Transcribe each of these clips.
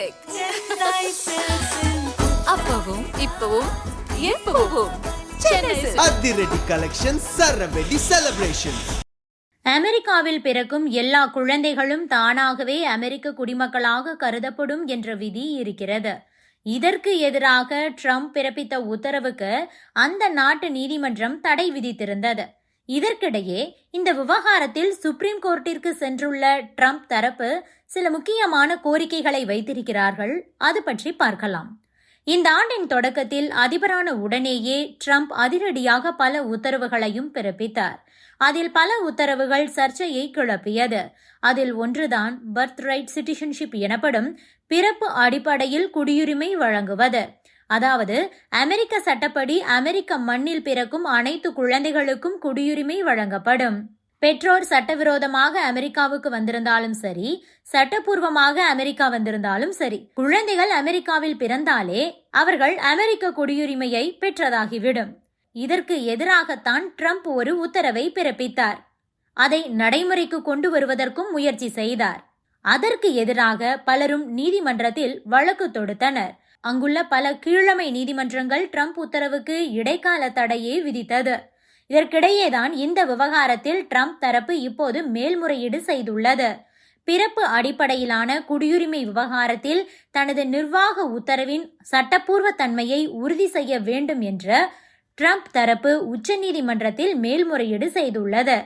music. அப்பவும் இப்பவும் எப்பவும் சென்னை சில்க்ஸ். அதிரடி கலெக்ஷன், சரவெடி செலிப்ரேஷன். அமெரிக்காவில் பிறக்கும் எல்லா குழந்தைகளும் தானாகவே அமெரிக்க குடிமக்களாக கருதப்படும் என்ற விதி இருக்கிறது. இதற்கு எதிராக ட்ரம்ப் பிறப்பித்த உத்தரவுக்கு அந்த நாட்டு நீதிமன்றம் தடை விதித்திருந்தது. இதற்கிடையே இந்த விவகாரத்தில் சுப்ரீம் கோர்ட்டிற்கு சென்றுள்ள ட்ரம்ப் தரப்பு சில முக்கியமான கோரிக்கைகளை வைத்திருக்கிறார்கள். அது பற்றி பார்க்கலாம். இந்த ஆண்டின் தொடக்கத்தில் அதிபரான உடனேயே ட்ரம்ப் அதிரடியாக பல உத்தரவுகளையும் பிறப்பித்தார். அதில் பல உத்தரவுகள் சர்ச்சையை கிளப்பியது. அதில் ஒன்றுதான் பர்த் ரைட் சிட்டிசன்ஷிப் எனப்படும் பிறப்பு அடிப்படையில் குடியுரிமை வழங்குவது. அதாவது அமெரிக்க சட்டப்படி அமெரிக்க மண்ணில் பிறக்கும் அனைத்து குழந்தைகளுக்கும் குடியுரிமை வழங்கப்படும். பெற்றோர் சட்டவிரோதமாக அமெரிக்காவுக்கு வந்திருந்தாலும் சரி, சட்டப்பூர்வமாக அமெரிக்கா வந்திருந்தாலும் சரி, குழந்தைகள் அமெரிக்காவில் பிறந்தாலே அவர்கள் அமெரிக்க குடியுரிமையை பெற்றதாகிவிடும். இதற்கு எதிராகத்தான் ட்ரம்ப் ஒரு உத்தரவை பிறப்பித்தார். அதை நடைமுறைக்கு கொண்டு வருவதற்கும் முயற்சி செய்தார். அதற்கு எதிராக பலரும் நீதிமன்றத்தில் வழக்கு தொடுத்தனர். அங்குள்ள பல கீழமை நீதிமன்றங்கள் ட்ரம்ப் உத்தரவுக்கு இடைக்கால தடையை விதித்தது. இதற்கிடையேதான் இந்த விவகாரத்தில் ட்ரம்ப் தரப்பு இப்போது மேல்முறையீடு செய்துள்ளது. பிறப்பு அடிப்படையிலான குடியுரிமை விவகாரத்தில் தனது நிர்வாக உத்தரவின் சட்டப்பூர்வ தன்மையை உறுதி செய்ய வேண்டும் என்ற ட்ரம்ப் தரப்பு உச்சநீதிமன்றத்தில் மேல்முறையீடு செய்துள்ளது.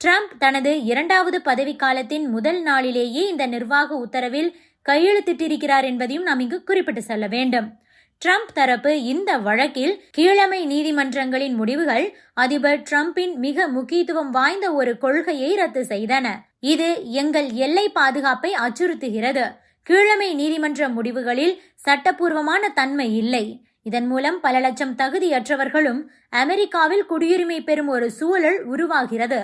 ட்ரம்ப் தனது 2வது பதவிக்காலத்தின் முதல் நாளிலேயே இந்த நிர்வாக உத்தரவில் கையெழுத்திட்டிருக்கிறார் என்பதையும் நாம் இங்கு குறிப்பிட்டு செல்ல வேண்டும். ட்ரம்ப் தரப்பு இந்த வழக்கில் கீழமை நீதிமன்றங்களின் முடிவுகள் அதிபர் ட்ரம்பின் மிக முக்கியத்துவம் வாய்ந்த ஒரு கொள்கையை ரத்து செய்தன. இது எங்கள் எல்லை பாதுகாப்பை அச்சுறுத்துகிறது. கீழமை நீதிமன்ற முடிவுகளில் சட்டப்பூர்வமான தன்மை இல்லை. இதன் மூலம் பல லட்சம் தகுதியற்றவர்களும் அமெரிக்காவில் குடியுரிமை பெறும் ஒரு சூழல் உருவாகிறது.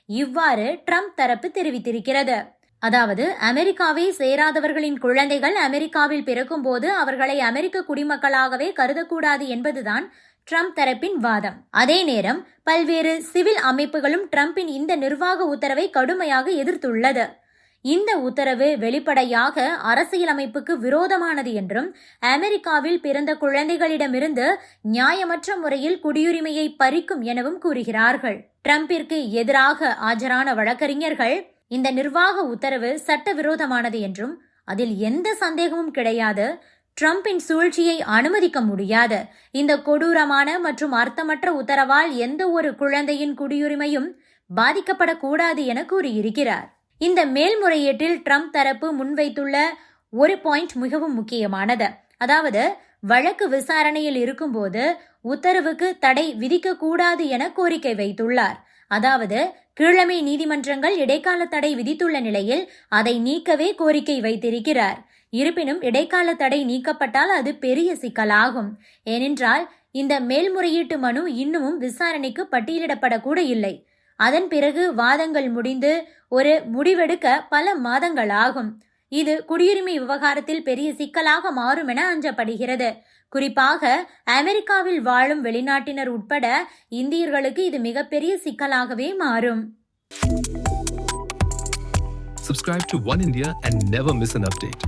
இவ்வாறு ட்ரம்ப் தரப்பு தெரிவித்திருக்கிறது. அதாவது அமெரிக்காவை சேராதவர்களின் குழந்தைகள் அமெரிக்காவில் பிறக்கும் போது அவர்களை அமெரிக்க குடிமக்களாகவே கருதக்கூடாது என்பதுதான் ட்ரம்ப் தரப்பின் வாதம். அதே நேரம் பல்வேறு சிவில் அமைப்புகளும் ட்ரம்பின் இந்த நிர்வாக உத்தரவை கடுமையாக எதிர்த்துள்ளது. இந்த உத்தரவு வெளிப்படையாக அரசியலமைப்புக்கு விரோதமானது என்றும் அமெரிக்காவில் பிறந்த குழந்தைகளிடமிருந்து நியாயமற்ற முறையில் குடியுரிமையை பறிக்கும் எனவும் கூறுகிறார்கள். ட்ரம்பிற்கு எதிராக ஆஜரான வழக்கறிஞர்கள் இந்த நிர்வாக உத்தரவு சட்டவிரோதமானது என்றும் அதில் எந்த சந்தேகமும் கிடையாது, ட்ரம்பின் சூழ்ச்சியை அனுமதிக்க முடியாது, இந்த கொடூரமான மற்றும் அர்த்தமற்ற உத்தரவால் எந்த ஒரு குழந்தையின் குடியுரிமையும் பாதிக்கப்படக்கூடாது என கூறியிருக்கிறார். இந்த மேல்முறையீட்டில் ட்ரம்ப் தரப்பு முன்வைத்துள்ள ஒரு பாயிண்ட் மிகவும் முக்கியமானது. அதாவது வழக்கு விசாரணையில் இருக்கும்போது உத்தரவுக்கு தடை விதிக்கக்கூடாது என கோரிக்கை வைத்துள்ளார். அதாவது கீழமை நீதிமன்றங்கள் இடைக்கால தடை விதித்துள்ள நிலையில் அதை நீக்கவே கோரிக்கை வைத்திருக்கிறார். இருப்பினும் இடைக்கால தடை நீக்கப்பட்டால் அது பெரிய சிக்கலாகும். ஏனென்றால் இந்த மேல்முறையீட்டு மனு இன்னமும் விசாரணைக்கு பட்டியலிடப்படக்கூட இல்லை. அதன் பிறகு வாதங்கள் முடிந்து ஒரு முடிவெடுக்க பல மாதங்கள் ஆகும். இது குடியுரிமை விவகாரத்தில் பெரிய சிக்கலாக மாறும் என அஞ்சப்படுகிறது. குறிப்பாக அமெரிக்காவில் வாழும் வெளிநாட்டினர் உட்பட இந்தியர்களுக்கு இது மிகப்பெரிய சிக்கலாகவே மாறும். Subscribe to One India and never miss an update.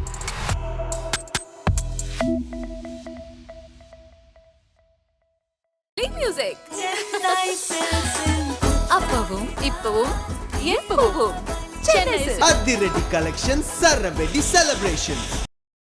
music. அப்பவும் இப்பவும் எப்பவும் சென்னை சில்க்ஸ். அதிரடி கலெக்ஷன், சரவெடி செலிப்ரேஷன்.